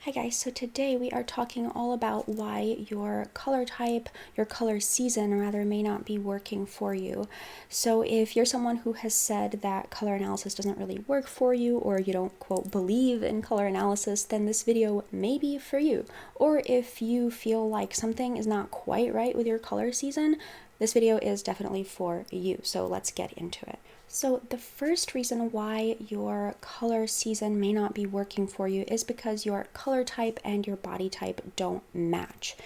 Hi guys, so today we are talking all about why your color type, your color season rather, may not be working for you. So if you're someone who has said that color analysis doesn't really work for you, or you don't, quote, believe in color analysis, then this video may be for you. Or if you feel like something is not quite right with your color season, this video is definitely for you. So let's get into it. So the first reason why your color season may not be working for you is because your color type and your body type don't match.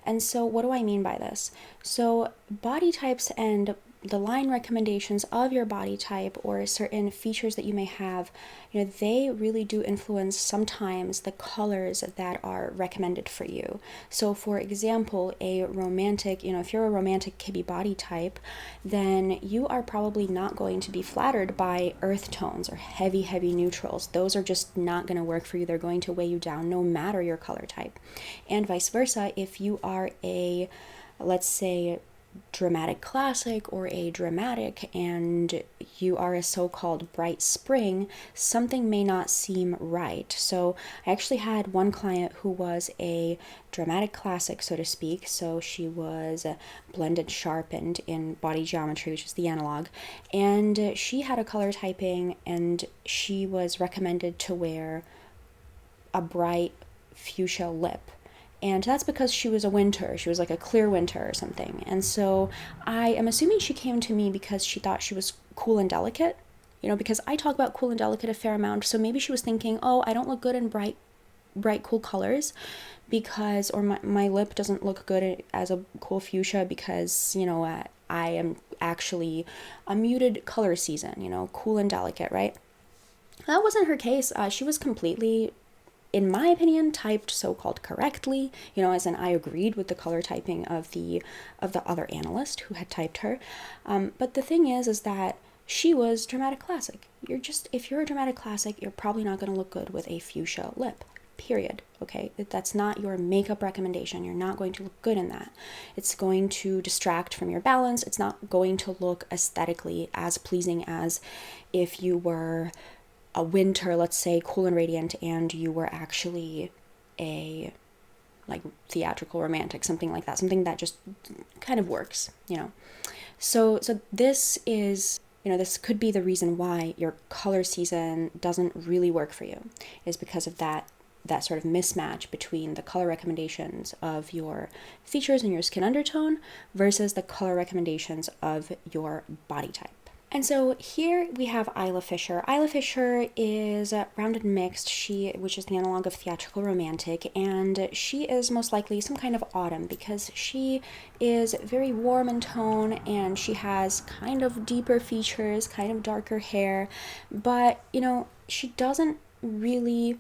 And so what do I mean by this? So body types and the line recommendations of your body type or certain features that you may have, they really do influence sometimes the colors that are recommended for you. So for example, a romantic, if you're a romantic kibby body type, then you are probably not going to be flattered by earth tones or heavy neutrals. Those are just not going to work for you. They're going to weigh you down no matter your color type. And vice versa, if you are a, let's say, dramatic classic or a dramatic and you are a so-called bright spring, something may not seem right. So I actually had one client who was a dramatic classic, so to speak. So she was blended sharpened in body geometry, which is the analog, and she had a color typing and she was recommended to wear a bright fuchsia lip. And that's because she was a winter. She was like a clear winter or something. And so I am assuming she came to me because she thought she was cool and delicate, because I talk about cool and delicate a fair amount. So maybe she was thinking, oh, I don't look good in bright, cool colors because, or my lip doesn't look good as a cool fuchsia because, I am actually a muted color season, cool and delicate, right? That wasn't her case. She was completely, in my opinion, typed so-called correctly, as in I agreed with the color typing of the other analyst who had typed her. But the thing is that she was dramatic classic. If you're a dramatic classic, you're probably not going to look good with a fuchsia lip. Period. Okay, that's not your makeup recommendation. You're not going to look good in that. It's going to distract from your balance. It's not going to look aesthetically as pleasing as if you were a winter, let's say, cool and radiant, and you were actually a like theatrical romantic, something like that, something that just kind of works, So this is, this could be the reason why your color season doesn't really work for you, is because of that sort of mismatch between the color recommendations of your features and your skin undertone versus the color recommendations of your body type. And so here we have Isla Fisher. Isla Fisher is rounded mixed, which is the analog of theatrical romantic, and she is most likely some kind of autumn because she is very warm in tone and she has kind of deeper features, kind of darker hair, but she doesn't really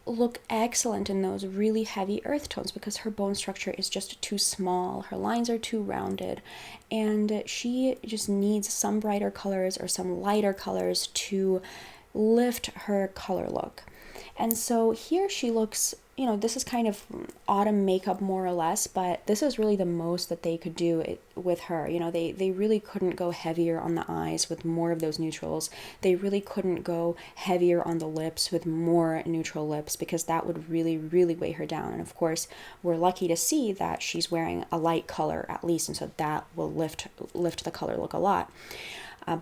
look excellent in those really heavy earth tones because her bone structure is just too small, her lines are too rounded, and she just needs some brighter colors or some lighter colors to lift her color look. And so here she looks, this is kind of autumn makeup more or less, but this is really the most that they could do with her. They really couldn't go heavier on the eyes with more of those neutrals. They really couldn't go heavier on the lips with more neutral lips because that would really, really weigh her down. And of course, we're lucky to see that she's wearing a light color at least, and so that will lift the color look a lot.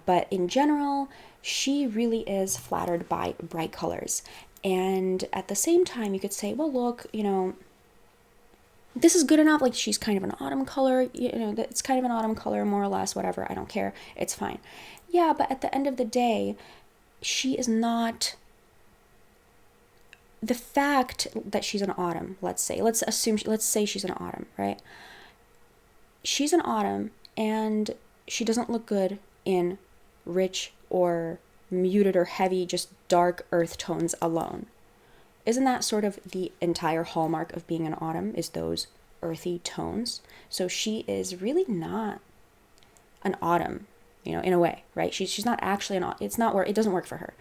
But in general, she really is flattered by bright colors. And at the same time, you could say, well, look, this is good enough. Like, she's kind of an autumn color, it's kind of an autumn color, more or less, whatever. I don't care. It's fine. Yeah, but at the end of the day, she is not. The fact that she's an autumn, let's say she's an autumn, right? She's an autumn and she doesn't look good in rich or muted or heavy, just dark earth tones alone. Isn't that sort of the entire hallmark of being an autumn, is those earthy tones? So she is really not an autumn, in a way, right? She's not actually it doesn't work for her.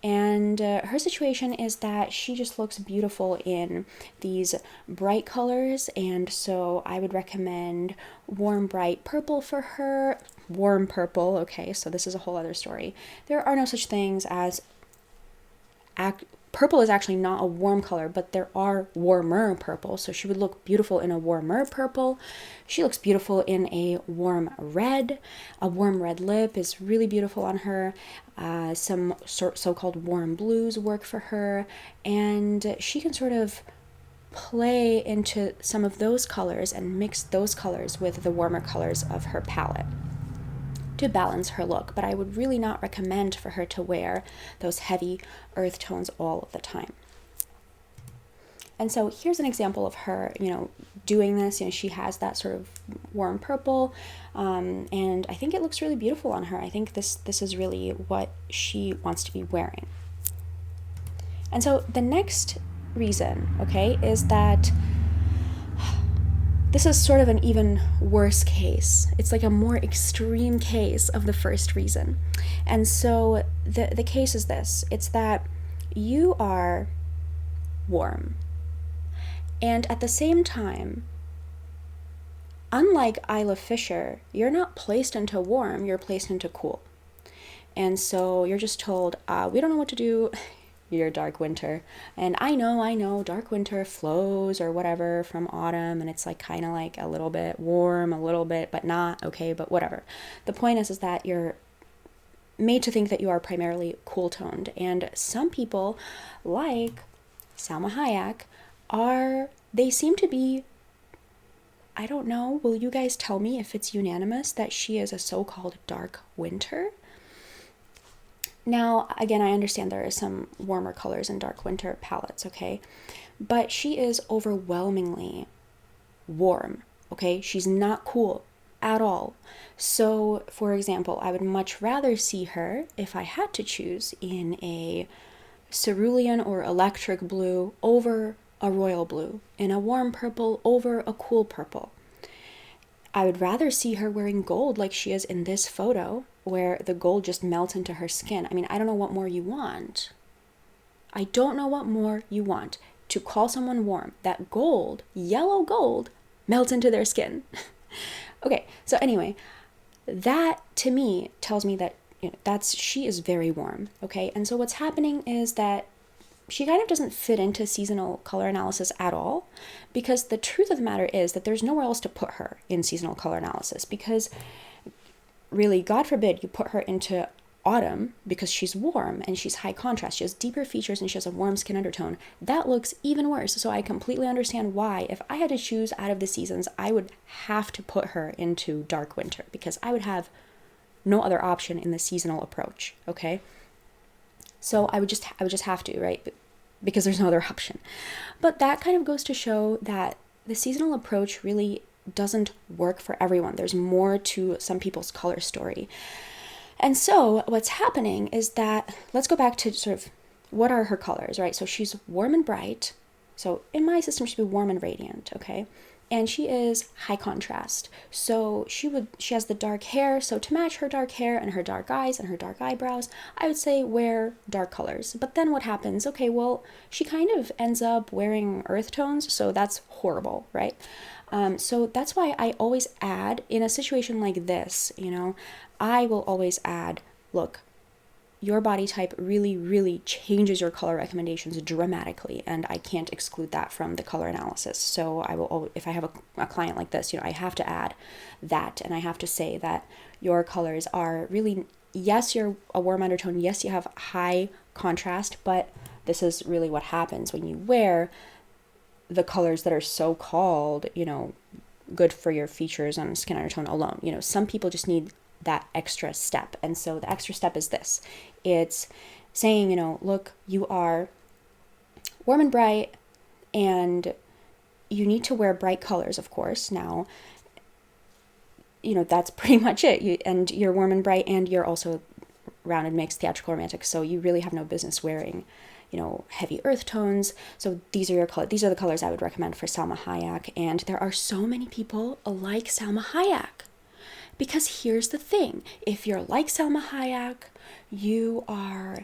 And her situation is that she just looks beautiful in these bright colors, and so I would recommend warm bright purple for her. Warm purple, okay, so this is a whole other story. There are no such things as purple is actually not a warm color, but there are warmer purple. So she would look beautiful in a warmer purple. She looks beautiful in a warm red. A warm red lip is really beautiful on her. Some so-called warm blues work for her. And she can sort of play into some of those colors and mix those colors with the warmer colors of her palette to balance her look. But I would really not recommend for her to wear those heavy earth tones all of the time. And so here's an example of her, doing this. She has that sort of warm purple, and I think it looks really beautiful on her. I think this is really what she wants to be wearing. And so the next reason, okay, is that this is sort of an even worse case. It's like a more extreme case of the first reason. And so the case is this. It's that you are warm. And at the same time, unlike Isla Fisher, you're not placed into warm, you're placed into cool. And so you're just told, we don't know what to do. You're dark winter. And I know, dark winter flows or whatever from autumn, and it's like kind of like a little bit warm, a little bit, but not, okay, but whatever. The point is that you're made to think that you are primarily cool toned. And some people, like Salma Hayek, they seem to be, I don't know, will you guys tell me if it's unanimous that she is a so-called dark winter? Now, again, I understand there are some warmer colors in dark winter palettes, okay? But she is overwhelmingly warm, okay? She's not cool at all. So, for example, I would much rather see her, if I had to choose, in a cerulean or electric blue over a royal blue, in a warm purple over a cool purple. I would rather see her wearing gold like she is in this photo, where the gold just melts into her skin. I mean, I don't know what more you want. I don't know what more you want to call someone warm. That gold, yellow gold, melts into their skin. Okay, so anyway, that to me tells me that she is very warm, okay? And so what's happening is that she kind of doesn't fit into seasonal color analysis at all, because the truth of the matter is that there's nowhere else to put her in seasonal color analysis, because really, God forbid you put her into autumn because she's warm and she's high contrast. She has deeper features and she has a warm skin undertone. That looks even worse. So I completely understand why, if I had to choose out of the seasons, I would have to put her into dark winter, because I would have no other option in the seasonal approach, okay? So I would just have to, right? Because there's no other option. But that kind of goes to show that the seasonal approach really doesn't work for everyone. There's more to some people's color story. And so what's happening is that, let's go back to sort of what are her colors, right? So she's warm and bright. So in my system, she'd be warm and radiant, okay? And she is high contrast. So she has the dark hair. So to match her dark hair and her dark eyes and her dark eyebrows, I would say wear dark colors. But then what happens? Okay, well, she kind of ends up wearing earth tones. So that's horrible, right? So that's why I always add, in a situation like this, I will always add, look, your body type really, really changes your color recommendations dramatically, and I can't exclude that from the color analysis. So I will, if I have a client like this, I have to add that, and I have to say that your colors are really, yes, you're a warm undertone, yes, you have high contrast, but this is really what happens when you wear the colors that are so-called, good for your features and skin undertone alone. Some people just need that extra step. And so the extra step is this. It's saying, look, you are warm and bright, and you need to wear bright colors, of course. Now, that's pretty much it. And you're warm and bright, and you're also rounded, mixed, theatrical, romantic. So you really have no business wearing heavy earth tones. So these are the colors I would recommend for Salma Hayek. And there are so many people like Salma Hayek. Because here's the thing, if you're like Salma Hayek, you are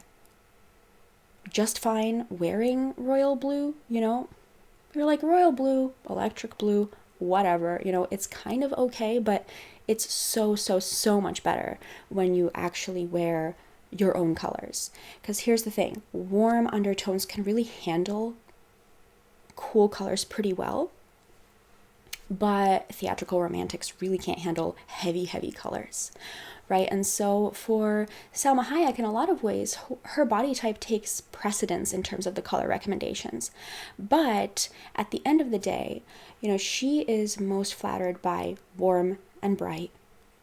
just fine wearing royal blue, you're like royal blue, electric blue, whatever, it's kind of okay, but it's so much better when you actually wear your own colors. Because here's the thing, warm undertones can really handle cool colors pretty well, but theatrical romantics really can't handle heavy colors, right? And so for Salma Hayek, in a lot of ways, her body type takes precedence in terms of the color recommendations. But at the end of the day, you know, she is most flattered by warm and bright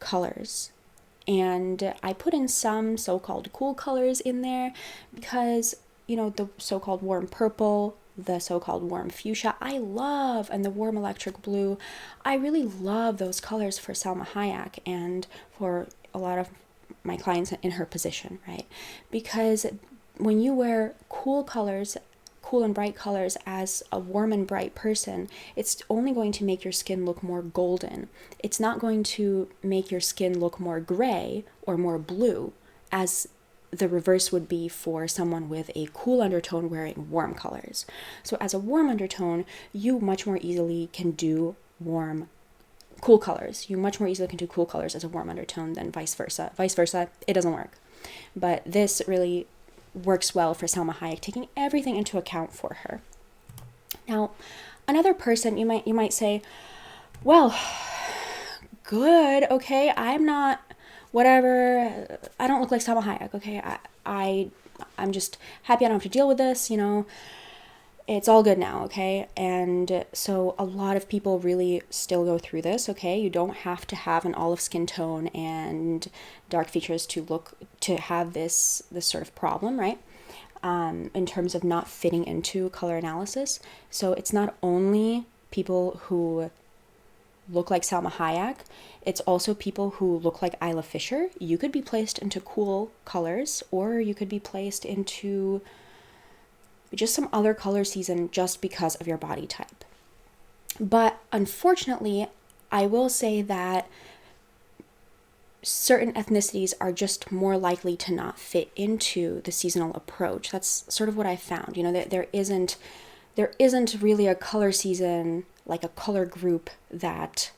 colors. And I put in some so-called cool colors in there because, you know, the so-called warm purple, the so-called warm fuchsia, I love, and the warm electric blue, I really love those colors for Salma Hayek and for a lot of my clients in her position, right? Because when you wear cool colors, cool and bright colors as a warm and bright person, it's only going to make your skin look more golden. It's not going to make your skin look more gray or more blue, as the reverse would be for someone with a cool undertone wearing warm colors. So as a warm undertone, you much more easily can do cool colors. You much more easily can do cool colors as a warm undertone than vice versa. Vice versa, it doesn't work. But this really works well for Salma Hayek, taking everything into account for her. Now, another person, you might say, well, good, okay, I'm not, whatever, I don't look like Salma Hayek, okay, I'm just happy I don't have to deal with this, you know, it's all good now, okay? And so a lot of people really still go through this, okay? You don't have to have an olive skin tone and dark features to have this sort of problem, right? In terms of not fitting into color analysis. So it's not only people who look like Salma Hayek, it's also people who look like Isla Fisher. You could be placed into cool colors, or you could be placed into just some other color season just because of your body type. But unfortunately, I will say that certain ethnicities are just more likely to not fit into the seasonal approach. That's sort of what I found. You know, there isn't really a color season, like a color group that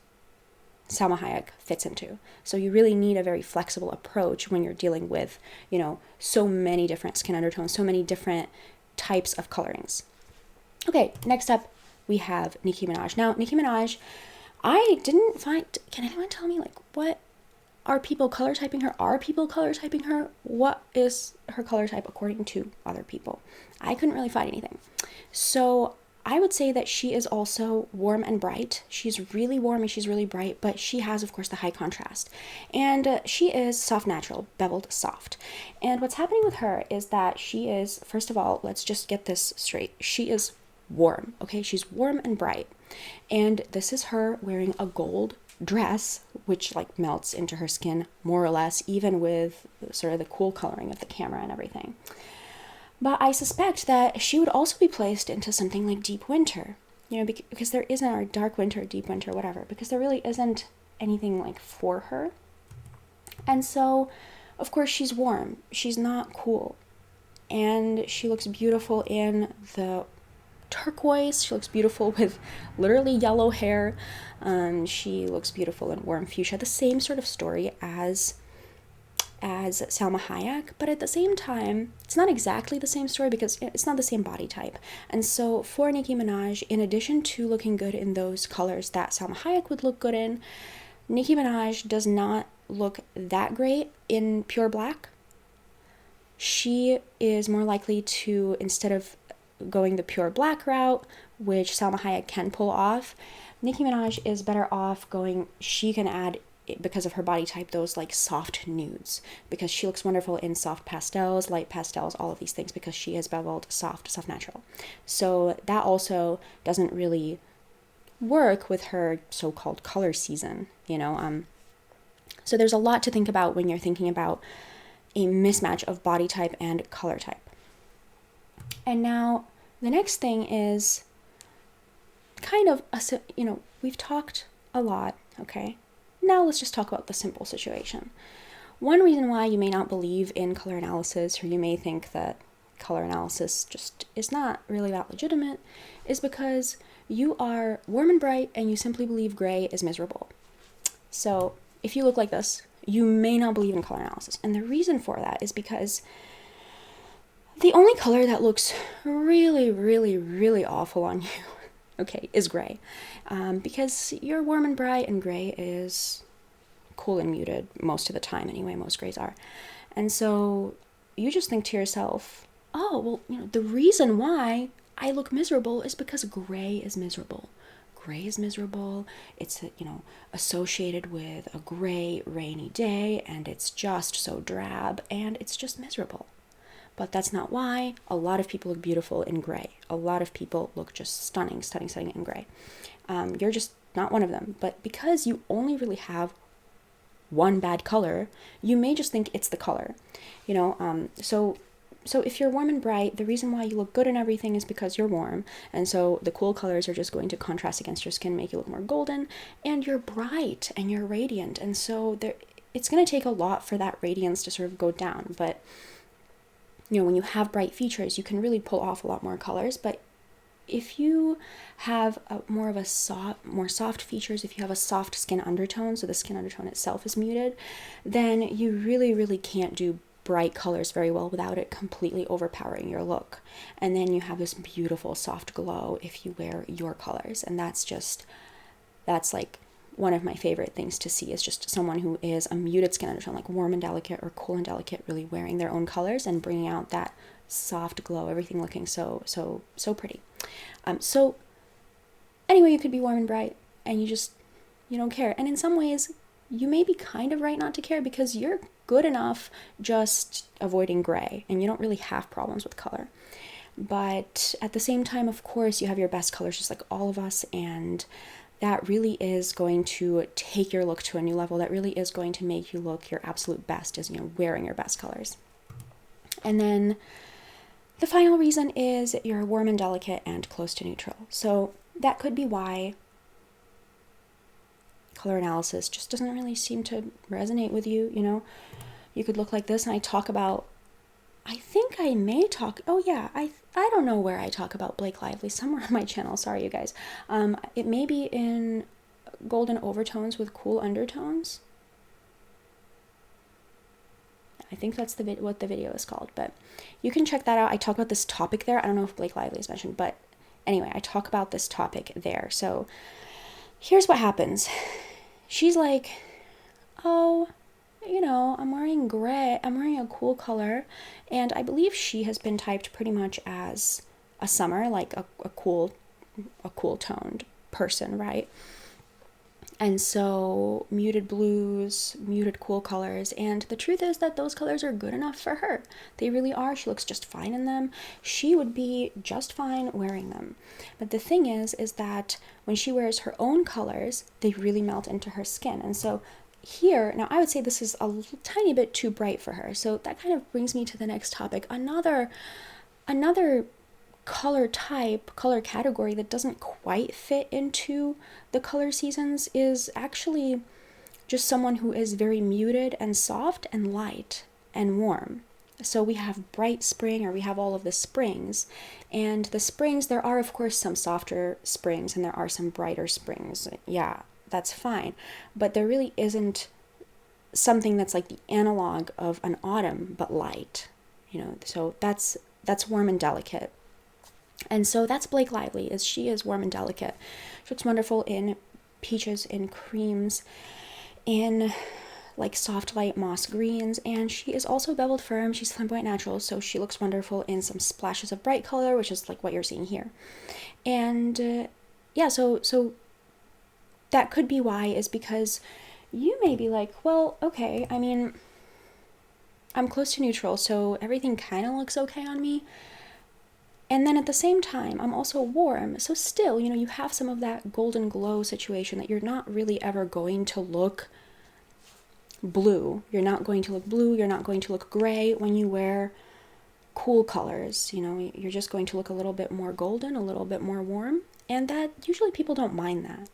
Salma Hayek fits into. So you really need a very flexible approach when you're dealing with, you know, so many different skin undertones, so many different types of colorings. Okay, next up we have Nicki Minaj. Now, Nicki Minaj, I didn't find, can anyone tell me, like, what are people color typing her? Are people color typing her? What is her color type according to other people? I couldn't really find anything. So I would say that she is also warm and bright. She's really warm and she's really bright, but she has, of course, the high contrast. And she is soft natural, beveled soft. And what's happening with her is that she is, first of all, let's just get this straight. She is warm, okay? She's warm and bright. And this is her wearing a gold dress, which like melts into her skin more or less, even with sort of the cool coloring of the camera and everything. But I suspect that she would also be placed into something like deep winter, you know, because there isn't, or dark winter, deep winter, whatever, because there really isn't anything like for her. And so, of course, she's warm. She's not cool. And she looks beautiful in the turquoise. She looks beautiful with literally yellow hair. She looks beautiful in warm fuchsia. The same sort of story as Salma Hayek, but at the same time, it's not exactly the same story because it's not the same body type. And so for Nicki Minaj, in addition to looking good in those colors that Salma Hayek would look good in, Nicki Minaj does not look that great in pure black. She is more likely to, instead of going the pure black route, which Salma Hayek can pull off, Nicki Minaj is better off going, she can add, because of her body type, those like soft nudes, because she looks wonderful in soft pastels, light pastels, all of these things, because she is beveled soft natural. So that also doesn't really work with her so-called color season, you know. So there's a lot to think about when you're thinking about a mismatch of body type and color type. And now the next thing is kind of, we've talked a lot, okay? Now let's just talk about the simple situation. One reason why you may not believe in color analysis, or you may think that color analysis just is not really that legitimate, is because you are warm and bright and you simply believe gray is miserable. So if you look like this, you may not believe in color analysis. And the reason for that is because the only color that looks really, really, really awful on you, okay, is gray. Because you're warm and bright, and gray is cool and muted most of the time anyway. Most grays are. And so you just think to yourself, oh, well, the reason why I look miserable is because gray is miserable. Gray is miserable. It's, associated with a gray, rainy day, and it's just so drab, and it's just miserable. But that's not why. A lot of people look beautiful in gray. A lot of people look just stunning, stunning, stunning in gray. You're just not one of them. But because you only really have one bad color, you may just think it's the color. So if you're warm and bright, the reason why you look good in everything is because you're warm. And so the cool colors are just going to contrast against your skin, make you look more golden. And you're bright and you're radiant. And so it's going to take a lot for that radiance to sort of go down. But, when you have bright features, you can really pull off a lot more colors. But if you have more soft features, if you have a soft skin undertone, so the skin undertone itself is muted, then you really, really can't do bright colors very well without it completely overpowering your look. And then you have this beautiful soft glow if you wear your colors. And that's like one of my favorite things to see, is just someone who is a muted skin undertone, like warm and delicate or cool and delicate, really wearing their own colors and bringing out that soft glow, everything looking so pretty. So anyway, you could be warm and bright and you don't care. And in some ways, you may be kind of right not to care, because you're good enough just avoiding gray and you don't really have problems with color. But at the same time, of course, you have your best colors, just like all of us, and that really is going to take your look to a new level. That really is going to make you look your absolute best, is wearing your best colors. And then the final reason is you're warm and delicate and close to neutral. So that could be why color analysis just doesn't really seem to resonate with you. You could look like this, and I talk about, I think I may talk, oh yeah, I don't know where I talk about Blake Lively, somewhere on my channel, sorry you guys. It may be in golden overtones with cool undertones. I think that's what the video is called, but you can check that out. I talk about this topic there. I don't know if Blake Lively is mentioned, but anyway, I talk about this topic there. So here's what happens. She's like, oh, I'm wearing gray. I'm wearing a cool color. And I believe she has been typed pretty much as a summer, like a cool toned person, right? And so muted blues, muted cool colors. And the truth is that those colors are good enough for her. They really are. She looks just fine in them. She would be just fine wearing them. But the thing is that when she wears her own colors, they really melt into her skin. And so here, now I would say this is a tiny bit too bright for her. So that kind of brings me to the next topic. Another color category that doesn't quite fit into the color seasons is actually just someone who is very muted and soft and light and warm. So we have bright spring, or we have all of the springs. And the springs, there are of course some softer springs and there are some brighter springs. Yeah, that's fine. But there really isn't something that's like the analog of an autumn but light. So that's warm and delicate. And so that's Blake Lively, is she is warm and delicate. She looks wonderful in peaches, in creams, in like soft light moss greens, and she is also beveled firm. She's flamboyant natural, so she looks wonderful in some splashes of bright color, which is like what you're seeing here. And so that could be why, is because you may be like, well, okay, I mean, I'm close to neutral, so everything kind of looks okay on me. And then at the same time, I'm also warm. So still, you have some of that golden glow situation that you're not really ever going to look blue. You're not going to look blue. You're not going to look gray when you wear cool colors. You're just going to look a little bit more golden, a little bit more warm. And that usually people don't mind that.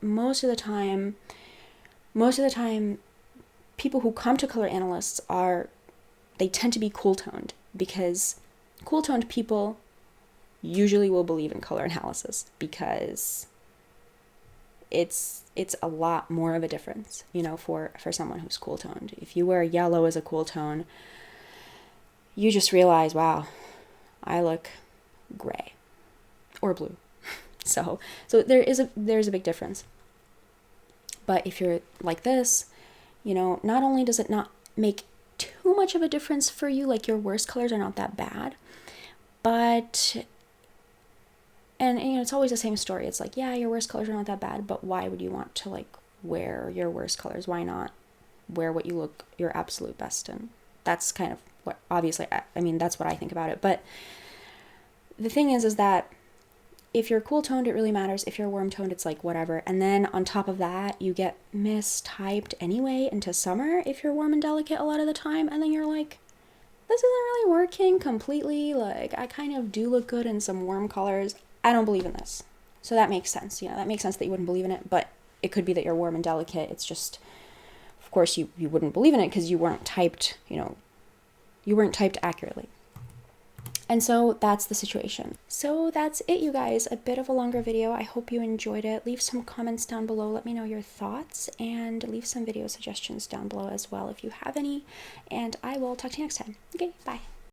Most of the time, people who come to color analysts they tend to be cool toned, because cool-toned people usually will believe in color analysis, because it's a lot more of a difference, you know, for someone who's cool toned. If you wear yellow as a cool tone, you just realize, wow, I look gray or blue. So there's a big difference. But if you're like this, you know, not only does it not make too much of a difference for you, like your worst colors are not that bad, but and you know, it's always the same story. It's like, yeah, your worst colors are not that bad, but why would you want to like wear your worst colors? Why not wear what you look your absolute best in? That's kind of what, obviously, I mean, that's what I think about it. But the thing is that if you're cool toned, it really matters. If you're warm toned, it's like whatever. And then on top of that, you get mistyped anyway into summer if you're warm and delicate a lot of the time. And then you're like, this isn't really working completely. Like, I kind of do look good in some warm colors. I don't believe in this. So that makes sense. You know, that makes sense that you wouldn't believe in it. But it could be that you're warm and delicate. It's just, of course, you wouldn't believe in it because you weren't typed, you know, you weren't typed accurately. And so that's the situation. So that's it, you guys. A bit of a longer video. I hope you enjoyed it. Leave some comments down below. Let me know your thoughts, and leave some video suggestions down below as well if you have any. And I will talk to you next time. Okay, bye.